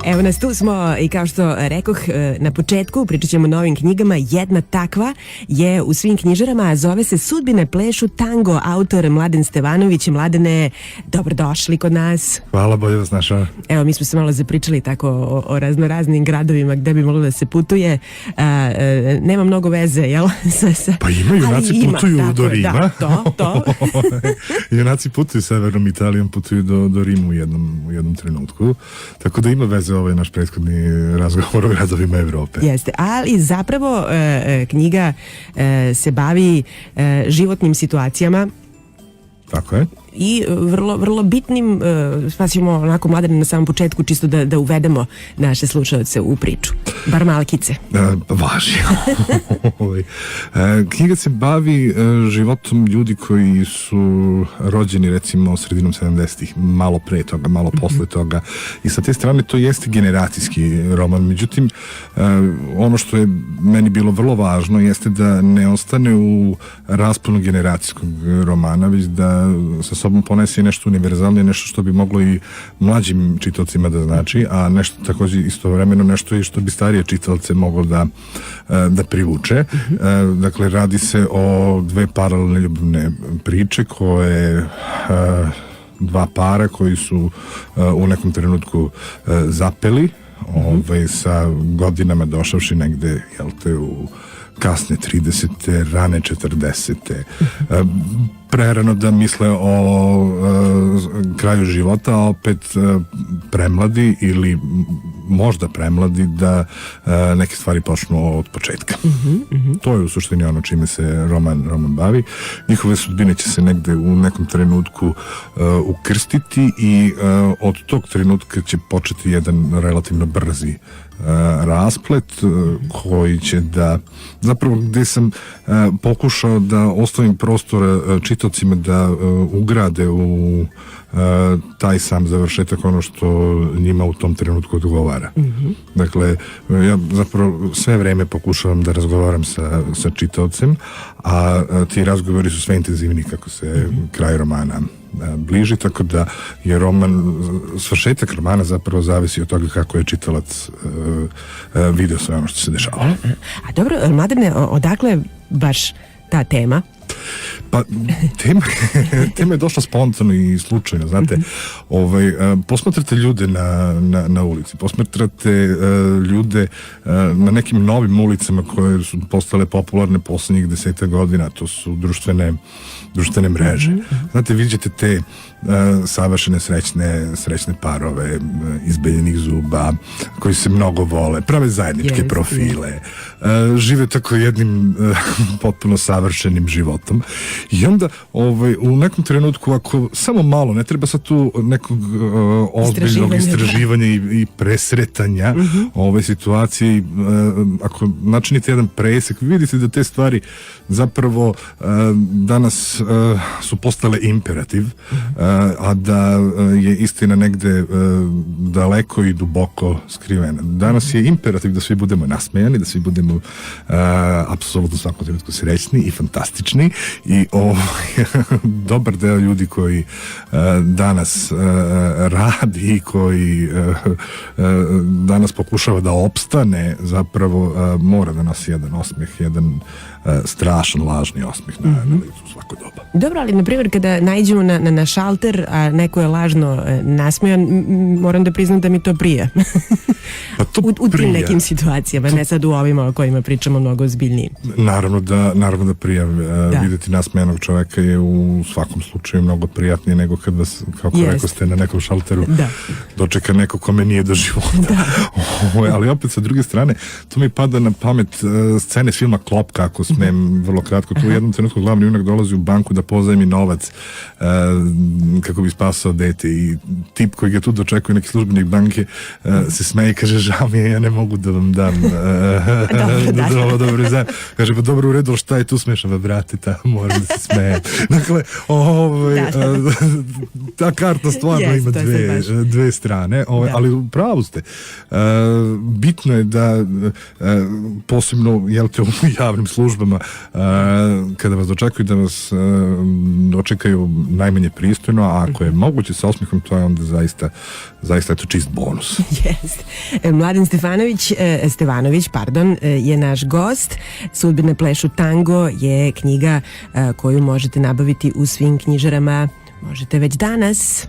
Evo nas, tu smo i kao što rekoh na početku, pričat ćemo o novim knjigama. Jedna takva je u svim knjižarama, a zove se Sudbine plešu tango, autor Mladen Stevanović. Mladene, dobrodošli kod nas. Hvala, bolje vas našao. Evo, mi smo se malo zapričali tako o raznoraznim gradovima gde bi moglo da se putuje. Nema mnogo veze, jel? Pa ima, junaci putuju do Rima. Da, to. Junaci putuju severnom Italijom, putuju do Rima u jednom trenutku. Tako da ima veze ovaj naš prethodni razgovor o gradovima Evrope. Jeste, ali zapravo knjiga se bavi životnim situacijama. Tako je. I vrlo bitnim, pa ćemo onako, Mladene, na samom početku čisto da uvedemo naše slušalce u priču. Bar malkice. Važi. Knjiga se bavi životom ljudi koji su rođeni recimo sredinom 70-ih, malo pre toga, malo posle toga. I sa te strane to jeste generacijski roman. Međutim, ono što je meni bilo vrlo važno jeste da ne ostane u rasponu generacijskog romana, već da sa sobom ponese nešto univerzalno, nešto što bi moglo i mlađim čitaocima da znači, a nešto takođe istovremeno nešto i što bi starije čitaoce moglo da privuče. Dakle, radi se o dve paralelne ljubavne priče koje dva para koji su u nekom trenutku zapeli, sa godinama došavši negde, jel te, u kasne 30. rane 40. Prerano da misle o kraju života, a opet premladi ili možda premladi da neke stvari počnu od početka. To je u suštini ono čime se roman bavi. Njihove sudbine će se negde u nekom trenutku ukrstiti i od tog trenutka će početi jedan relativno brzi rasplet koji će da, zapravo gde sam pokušao da ostavim prostora čitaocima da ugrade u taj sam završetak ono što njima u tom trenutku odgovara. Dakle, ja zapravo sve vreme pokušavam da razgovaram sa čitaocem, a ti razgovori su sve intenzivniji kako se kraj romana bliži, tako da je svršetak romana zapravo zavisi od toga kako je čitalac video sve ono što se dešava. A dobro, Mladene, odakle baš ta tema? Pa, tema je došla spontano i slučajno, znate. Posmatrate ljude na ulici, posmatrate ljude na nekim novim ulicama koje su postale popularne poslednjih 10 godina, to su društvene mreže. Znate, vidite te savršene srećne parove izbeljenih zuba koji se mnogo vole, prave zajedničke profile, žive tako jednim potpuno savršenim životom. I onda u nekom trenutku, ako samo malo, ne treba sad tu nekog ozbiljnog istraživanja i presretanja ove situacije, ako načinite jedan presek, vidite da te stvari zapravo danas su postale imperativ, a da je istina negde daleko i duboko skrivena. Danas je imperativ da svi budemo nasmejani, da svi budemo apsolutno svakom trenutku srećni i fantastični i dobar deo ljudi koji danas radi i koji danas pokušava da opstane, zapravo mora da nosi jedan osmeh, jedan strašan lažni osmeh na licu svako doba. Dobro, ali na primjer kada naiđemo na šalter, a neko je lažno nasmejan, moram da priznam da mi to prija. U tim nekim situacijama, ne sad u ovima o kojima pričamo mnogo ozbiljnije. Naravno da prija. Videti nasmejanog čoveka je u svakom slučaju mnogo prijatnije nego kad vas, kako rekao ste, na nekom šalteru dočeka neko kome nije do života. Ali opet sa druge strane, to mi pada na pamet scene s filma Klopka, ako smem vrlo kratko. Tu u jednom trenutku glavni junak dolazi u banku da pozajmi novac kako bi spasao dete i tip koji ga tu dočekuje, neki službenik banke, se smeje i kaže, žao mi je, ja ne mogu da vam dam dobro zajem. Kaže, pa dobro, u redu, šta je tu smešno, brate, moram da se smeje. Dakle, ta karta stvarno ima dve strane, ali u pravu ste. Bitno je da posebno, jel te, u javnim službama, kada vas dočekuju, da vas dočekaju najmanje pristojno, sigurno, a ako je moguće sa osmihom, to je onda zaista je to čist bonus. Jest. Mladen Stevanović je naš gost. Sudbine plešu tango je knjiga koju možete nabaviti u svim knjižarama. Možete već danas.